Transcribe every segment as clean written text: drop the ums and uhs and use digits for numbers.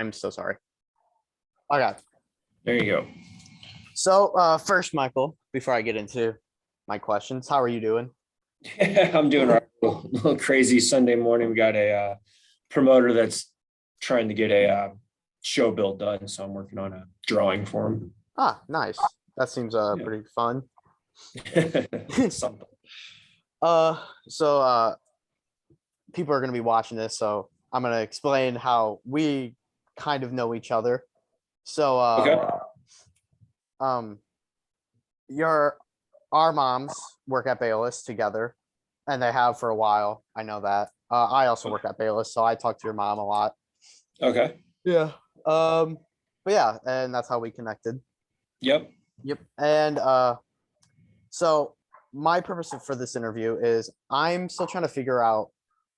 I'm so sorry. Okay. There you go. So first, Michael, before I get into my questions, how are you doing? I'm doing all right. A little crazy Sunday morning. We got a promoter that's trying to get a show build done, so I'm working on a drawing for Ah, nice. That seems him. pretty fun. Yeah. Something. Uh so people are gonna be watching this, so I'm gonna explain how we kind of know each other. So Okay. um your our moms work at Bayless together, and they have for a while. I know that. I also work at Bayless, so I talk to your mom a lot. Okay. Yeah. Um, but yeah, and that's how we connected. Yep. Yep. And so my purpose for this interview is I'm still trying to figure out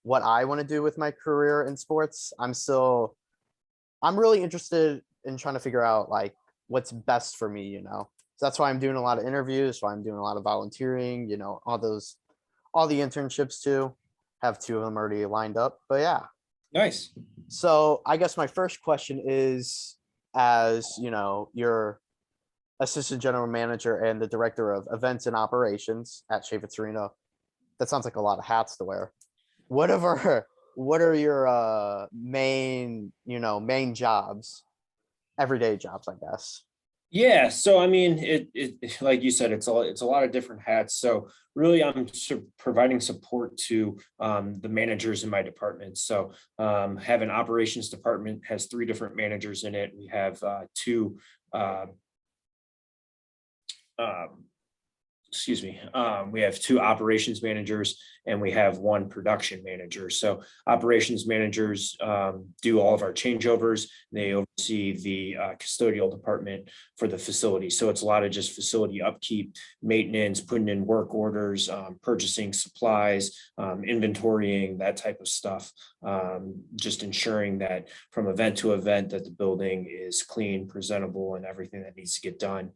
what I want to do with my career in sports. I'm really interested in trying to figure out like what's best for me. So that's why I'm doing a lot of interviews, why I'm doing a lot of volunteering, all the internships too. Have two of them already lined up. But yeah. Nice. So I guess my first question is, as your assistant general manager and the director of events and operations at Chaifetz Arena. That sounds like a lot of hats to wear. What are your main jobs, everyday jobs, I guess. Yeah. So I mean, it like you said, it's a lot of different hats. So really, I'm providing support to the managers in my department. So have an operations department, has three different managers in it. We have two. Um, we have two operations managers and we have one production manager. So operations managers do all of our changeovers. They oversee the custodial department for the facility. So it's a lot of just facility upkeep, maintenance, putting in work orders, purchasing supplies, inventorying, that type of stuff. Just ensuring that from event to event that the building is clean, presentable, and everything that needs to get done.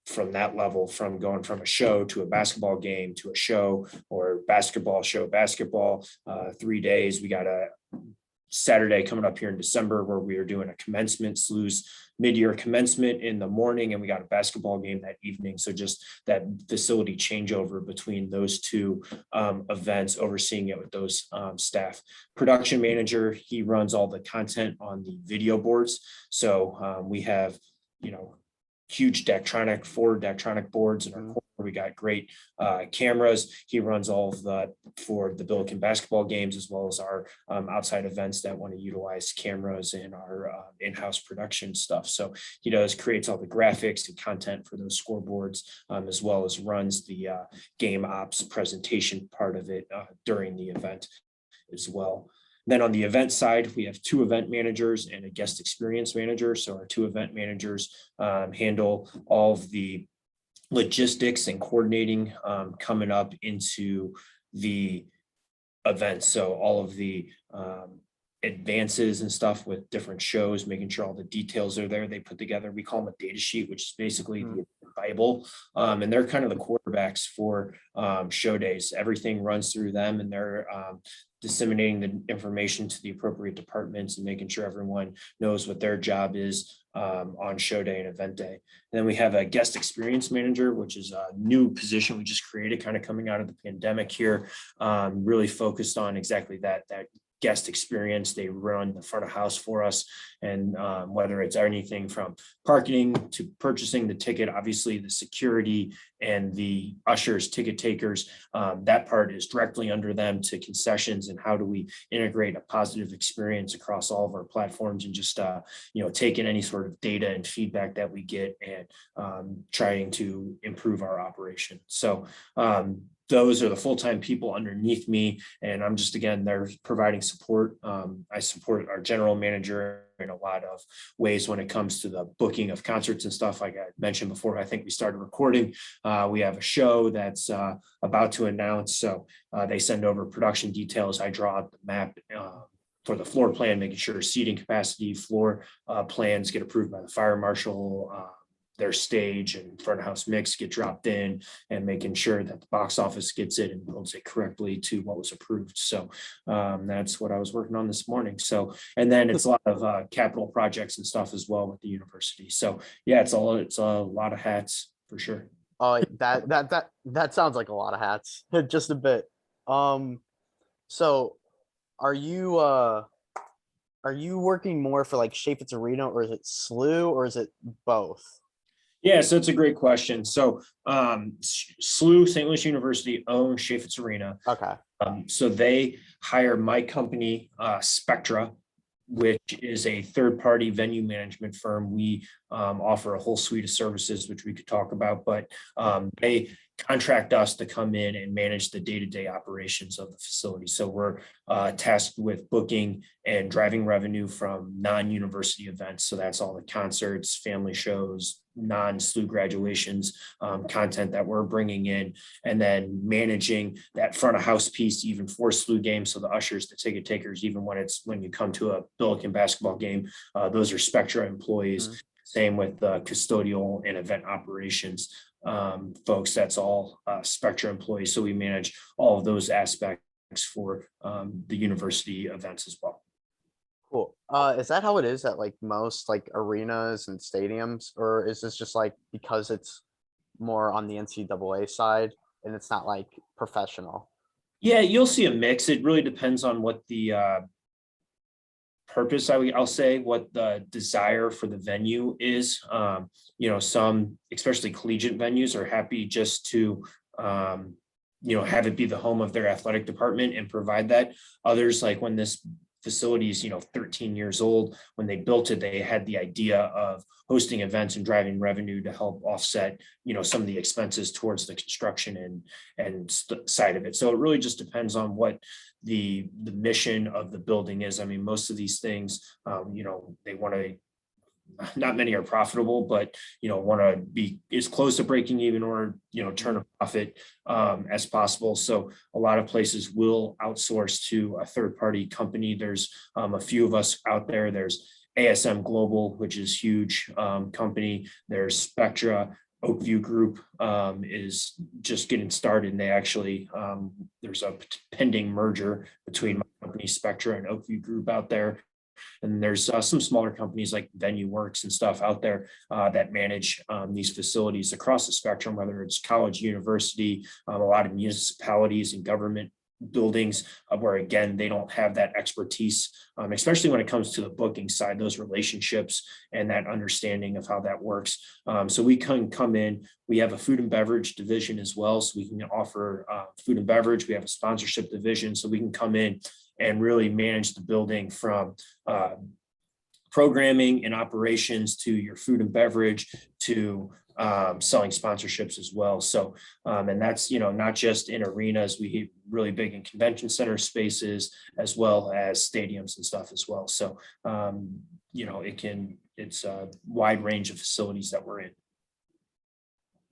From that level, from going from a show to a basketball game to a show, or basketball show, 3 days. We got a Saturday coming up here in December where we are doing a commencement SLUs mid-year commencement in the morning, and we got a basketball game that evening. So just that facility changeover between those two events, overseeing it with those staff. Production manager, he runs all the content on the video boards. So we have, huge four Daktronic boards in our corner. We got great cameras. He runs all of that for the Billiken basketball games, as well as our outside events that want to utilize cameras in our in-house production stuff. So he creates all the graphics and content for those scoreboards, as well as runs the game ops presentation part of it during the event as well. Then on the event side, we have two event managers and a guest experience manager. So our two event managers handle all of the logistics and coordinating coming up into the event. So all of the advances and stuff with different shows, making sure all the details are there. They put together, we call them a data sheet, which is basically the Bible. And they're kind of the quarterbacks for show days. Everything runs through them, and they're disseminating the information to the appropriate departments and making sure everyone knows what their job is on show day and event day. And then we have a guest experience manager, which is a new position we just created kind of coming out of the pandemic here, really focused on exactly that guest experience. They run the front of house for us, and whether it's anything from parking to purchasing the ticket, obviously the security and the ushers, ticket takers, that part is directly under them, to concessions and how do we integrate a positive experience across all of our platforms, and just taking any sort of data and feedback that we get and trying to improve our operation. So those are the full-time people underneath me, and I'm just, again, they're providing support. I support our general manager in a lot of ways when it comes to the booking of concerts and stuff. Like I mentioned before, I think we started recording. We have a show that's about to announce. So they send over production details. I draw out the map for the floor plan, making sure seating capacity, floor plans get approved by the fire marshal, their stage and front of house mix get dropped in, and making sure that the box office gets it and builds it correctly to what was approved. So that's what I was working on this morning. So, and then it's a lot of capital projects and stuff as well with the university. So yeah, it's a lot of hats for sure. Oh, that sounds like a lot of hats, just a bit. So are you working more for like Chaifetz Arena, or is it SLU, or is it both? Yeah, so it's a great question. So SLU, St. Louis University, owns Chaifetz Arena. Okay. So they hire my company, Spectra, which is a third-party venue management firm. We offer a whole suite of services, which we could talk about, but they contract us to come in and manage the day-to-day operations of the facility. So we're tasked with booking and driving revenue from non-university events. So that's all the concerts, family shows, non-SLU graduations, content that we're bringing in, and then managing that front of house piece even for SLU games. So the ushers, the ticket takers, even when you come to a Billiken basketball game, those are Spectra employees. Mm-hmm. Same with custodial and event operations folks. That's all Spectra employees. So we manage all of those aspects for the university events as well. Cool. Is that how it is at like most like arenas and stadiums, or is this just like because it's more on the NCAA side and it's not like professional? Yeah, you'll see a mix. It really depends on what the purpose, I'll say, what the desire for the venue is. Some, especially collegiate venues, are happy just to have it be the home of their athletic department and provide that. Others, like when this facility is 13 years old, when they built it, they had the idea of hosting events and driving revenue to help offset some of the expenses towards the construction and side of it. So it really just depends on what the mission of the building is. I mean, most of these things, they want to, not many are profitable, but want to be as close to breaking even or turn a profit as possible. So a lot of places will outsource to a third-party company. There's a few of us out there. There's ASM Global, which is huge company. There's Spectra. Oakview Group is just getting started, and they actually there's a pending merger between my company Spectra and Oakview Group out there. And there's some smaller companies like Venue Works and stuff out there that manage these facilities across the spectrum, whether it's college, university, a lot of municipalities and government buildings where, again, they don't have that expertise, especially when it comes to the booking side, those relationships and that understanding of how that works. So we can come in. We have a food and beverage division as well, so we can offer food and beverage. We have a sponsorship division, so we can come in and really manage the building from programming and operations to your food and beverage to selling sponsorships as well. So, and that's, not just in arenas, we really big in convention center spaces as well as stadiums and stuff as well. So, it's a wide range of facilities that we're in.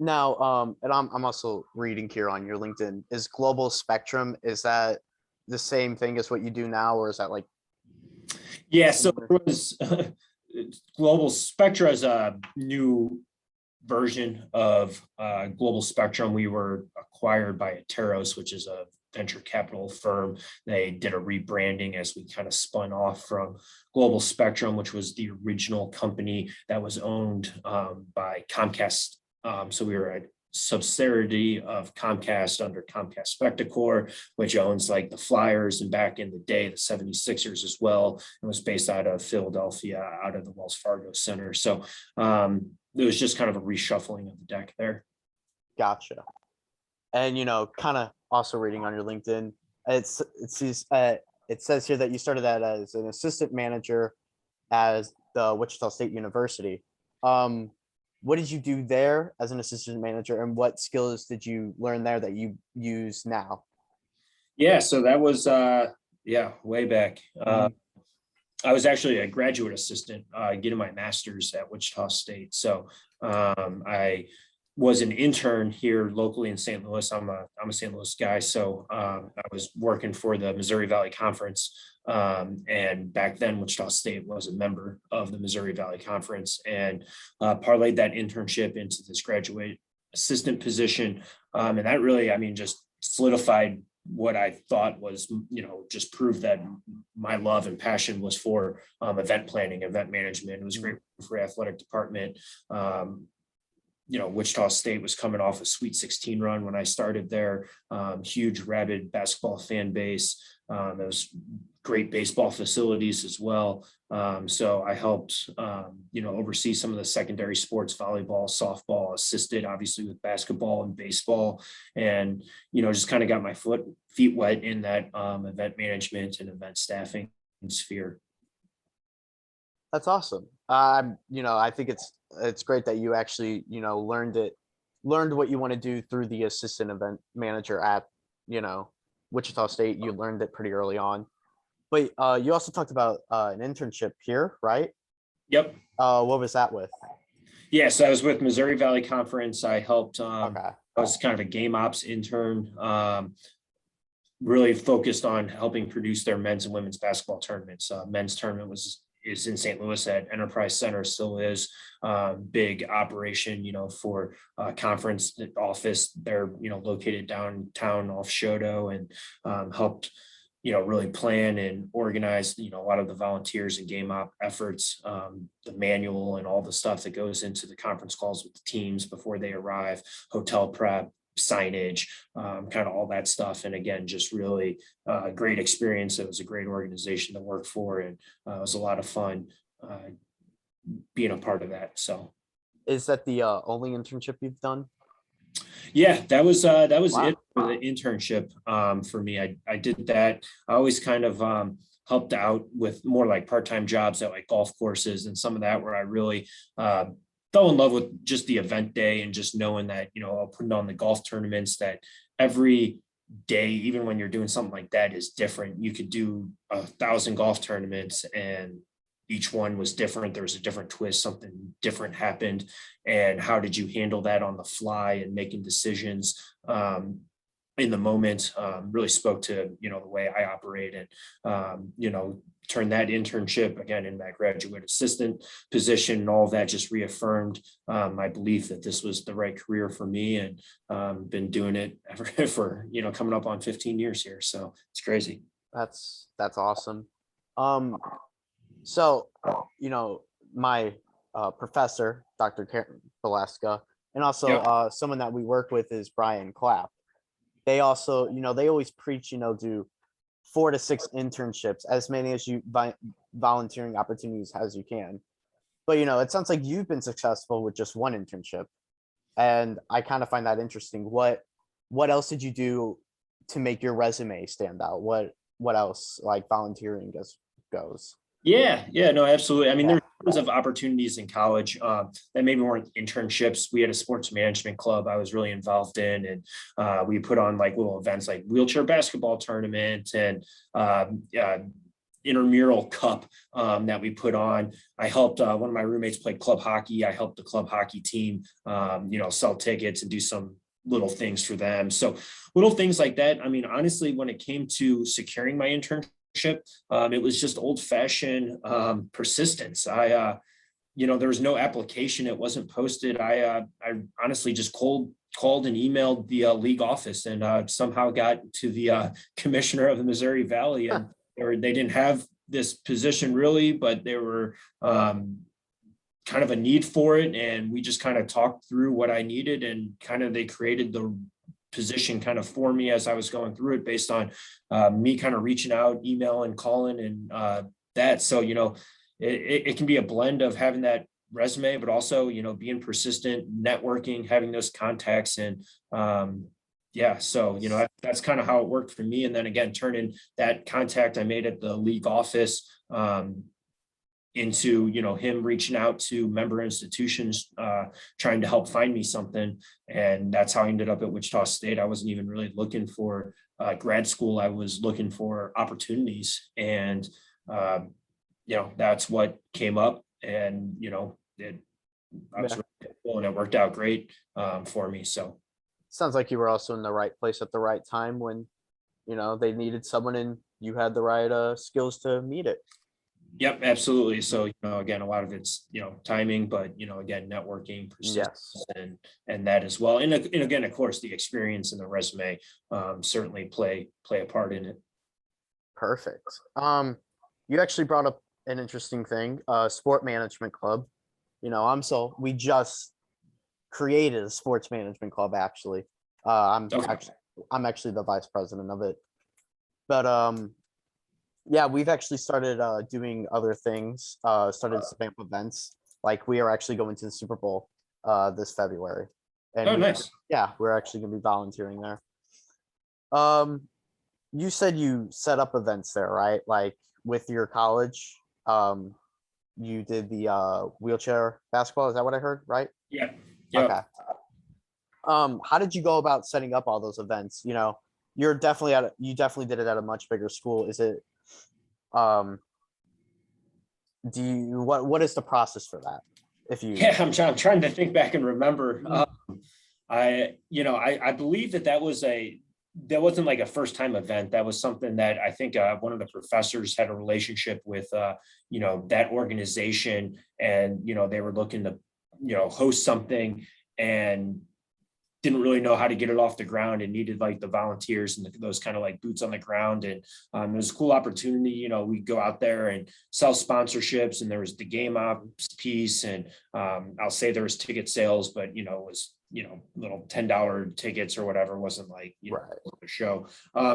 Now, and I'm also reading here on your LinkedIn, is Global Spectrum, is that the same thing as what you do now, or is that like? Yeah, so there was Global Spectra is a new version of Global Spectrum. We were acquired by Ateros, which is a venture capital firm. They did a rebranding as we kind of spun off from Global Spectrum, which was the original company that was owned by Comcast. So we were a subsidiary of Comcast under Comcast Spectacor, which owns like the Flyers, and back in the day, the 76ers as well. It was based out of Philadelphia, out of the Wells Fargo Center. So it was just kind of a reshuffling of the deck there. Gotcha. And, kind of also reading on your LinkedIn, it says here that you started that as an assistant manager as the Wichita State University. What did you do there as an assistant manager, and what skills did you learn there that you use now? Yeah, so that was way back. I was actually a graduate assistant getting my master's at Wichita State. So I was an intern here locally in St. Louis. I'm a St. Louis guy. So I was working for the Missouri Valley Conference And back then, Wichita State was a member of the Missouri Valley Conference, and parlayed that internship into this graduate assistant position. And that really, I mean, just solidified what I thought was, just proved that my love and passion was for event planning, event management. It was great for the athletic department. Wichita State was coming off a Sweet 16 run when I started there. Huge, rabid basketball fan base. There was great baseball facilities as well. So I helped, oversee some of the secondary sports, volleyball, softball, assisted obviously with basketball and baseball, and, just kind of got my feet wet in that event management and event staffing sphere. That's awesome. I think it's great that you actually, learned what you want to do through the assistant event manager at, Wichita State. You learned it pretty early on. But you also talked about an internship here, right? Yep. What was that with? Yeah, so I was with Missouri Valley Conference. I helped, Okay. I was kind of a game ops intern, really focused on helping produce their men's and women's basketball tournaments. Men's tournament is in St. Louis at Enterprise Center, still is big operation, for conference office. They're, located downtown off Shodo, and helped, really plan and organize, a lot of the volunteers and game op efforts, the manual and all the stuff that goes into the conference calls with the teams before they arrive, hotel prep, signage, kind of all that stuff. And again, just really great experience. It was a great organization to work for, and it was a lot of fun being a part of that. So, is that the only internship you've done? Yeah, that was Wow. it for the internship for me. I did that. I always kind of helped out with more like part-time jobs at like golf courses and some of that, where I really fell in love with just the event day and just knowing that, I'll put on the golf tournaments, that every day, even when you're doing something like that, is different. You could do 1,000 golf tournaments and each one was different. There was a different twist, something different happened. And how did you handle that on the fly and making decisions in the moment? Really spoke to, the way I operate, and, turn that internship again in that graduate assistant position, and all of that just reaffirmed my belief that this was the right career for me, and been doing it for, coming up on 15 years here. So it's crazy. That's awesome. So, my professor, Dr. Valeska, and also Yep. someone that we work with is Brian Clapp. They also, they always preach, do 4 to 6 internships, as many as you volunteering opportunities as you can. But, it sounds like you've been successful with just one internship. And I kind of find that interesting. What else did you do to make your resume stand out? What else, like volunteering goes? Yeah, no, absolutely. I mean, Yeah. there's tons of opportunities in college that maybe weren't internships. We had a sports management club I was really involved in, and we put on like little events like wheelchair basketball tournament and intramural cup that we put on. I helped one of my roommates play club hockey. I helped the club hockey team, sell tickets and do some little things for them. So little things like that. I mean, honestly, when it came to securing my internship, it was just old fashioned persistence. There was no application. It wasn't posted. I honestly just called and emailed the league office, and somehow got to the commissioner of the Missouri Valley, and they didn't have this position really, but they were kind of a need for it. And we just kind of talked through what I needed, and kind of they created the position kind of for me as I was going through it, based on me kind of reaching out, emailing, calling, and that. So, it can be a blend of having that resume, but also, being persistent, networking, having those contacts. And so, that's kind of how it worked for me. And then again, turning that contact I made at the league office into, him reaching out to member institutions, trying to help find me something. And that's how I ended up at Wichita State. I wasn't even really looking for grad school. I was looking for opportunities, and, that's what came up, and, I was really cool, and it worked out great for me. So Sounds like you were also in the right place at the right time when, they needed someone in you had the right skills to meet it. Yep, absolutely. So, again, a lot of it's, timing, but, again, networking, Yes. persistence and that as well. And again, of course, the experience and the resume certainly play a part in it. Perfect. You actually brought up an interesting thing, sport management club. We just created a sports management club actually. Okay. I'm actually the vice president of it. But yeah, we've actually started doing other things, started setting up events. Like we are actually going to the Super Bowl this February. And Oh, nice. we're actually gonna be volunteering there. Um, you said you set up events there, right? Like with your college, you did the wheelchair basketball. Is that what I heard? Right? Yeah. Yeah. Okay. How did you go about setting up all those events? You definitely did it at a much bigger school. Is it, what is the process for that? If you, Yeah, I'm trying to think back and remember. I believe that wasn't like a first time event. That was something that I think one of the professors had a relationship with, that organization, and they were looking to, host something, and didn't really know how to get it off the ground, and needed like the volunteers and those kind of like boots on the ground. And it was a cool opportunity. We go out there and sell sponsorships, and there was the game ops piece, and I'll say there was ticket sales, but it was little $10 tickets or whatever. It wasn't like right. a show.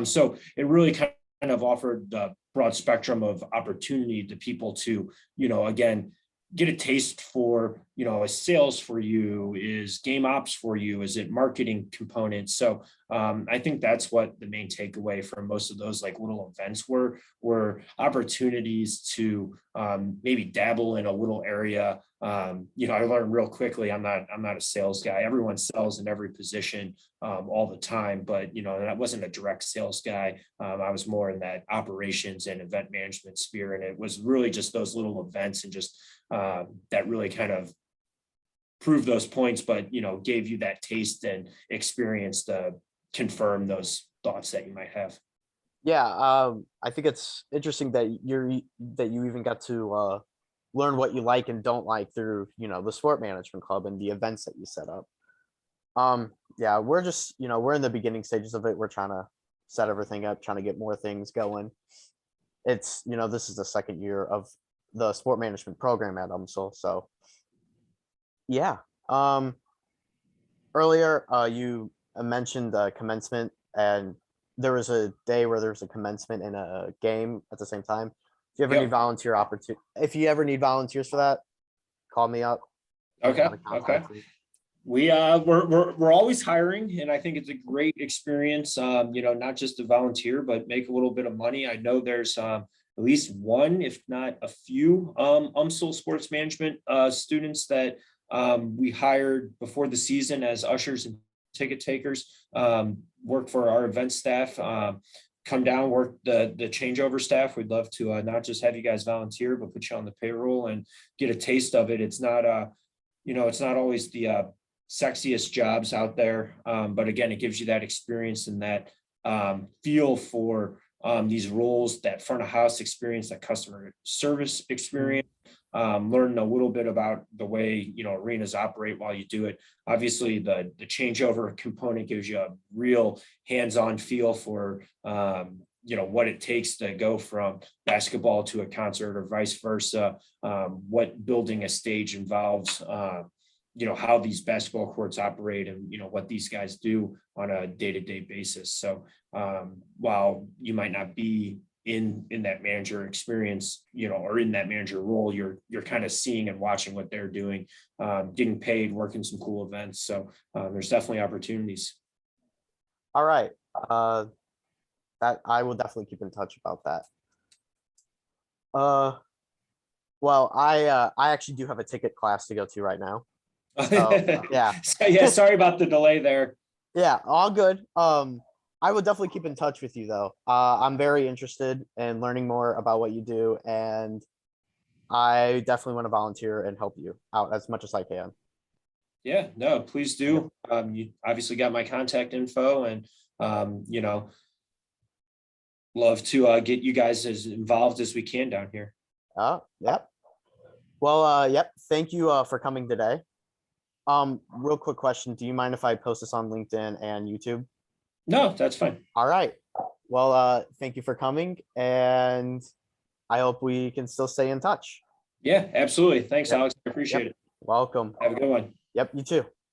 So it really kind of offered the broad spectrum of opportunity to people to again get a taste for, is sales for you, is game ops for you, is it marketing components? So I think that's what the main takeaway from most of those like little events were opportunities to maybe dabble in a little area. I learned real quickly, I'm not a sales guy. Everyone sells in every position all the time, but I wasn't a direct sales guy. I was more in that operations and event management sphere, and it was really just those little events and just that really kind of proved those points, but gave you that taste and experience to confirm those thoughts that you might have. Yeah, I think it's interesting that you even got to learn what you like and don't like through the sport management club and the events that you set up. Yeah, we're just we're in the beginning stages of it. We're trying to set everything up, trying to get more things going. It's this is the second year of the sport management program at UMSL, so yeah. Earlier you mentioned commencement, and there was a day where there was a commencement and a game at the same time. If you ever need volunteer opportunity, if you ever need volunteers for that, call me up. Okay. We're always hiring, and I think it's a great experience. Not just to volunteer, but make a little bit of money. I know there's at least one, if not a few, UMSL sports management students that we hired before the season as ushers and ticket takers, work for our event staff, come down, work the changeover staff. We'd love to not just have you guys volunteer, but put you on the payroll and get a taste of it. It's not it's not always the sexiest jobs out there, but again, it gives you that experience and that feel for these roles, that front of house experience, that customer service experience. Learn a little bit about the way arenas operate while you do it. Obviously, the changeover component gives you a real hands-on feel for what it takes to go from basketball to a concert or vice versa. What building a stage involves. How these basketball courts operate, and what these guys do on a day-to-day basis. So while you might not be in that manager experience, or in that manager role, you're kind of seeing and watching what they're doing, getting paid, working some cool events. So there's definitely opportunities. All right. That I will definitely keep in touch about that. Well, I actually do have a ticket class to go to right now. So, yeah. Yeah. Sorry about the delay there. Yeah, all good. I would definitely keep in touch with you though. I'm very interested in learning more about what you do, and I definitely want to volunteer and help you out as much as I can. Yeah, no, please do. You obviously got my contact info, and Love to get you guys as involved as we can down here. Oh, yep. Well, yep. Thank you for coming today. Real quick question. Do you mind if I post this on LinkedIn and YouTube? No, that's fine. All right. Well, thank you for coming, and I hope we can still stay in touch. Yeah, absolutely. Thanks, Yep. Alex. I appreciate Yep. it. Welcome. Have a good one. Yep, you too.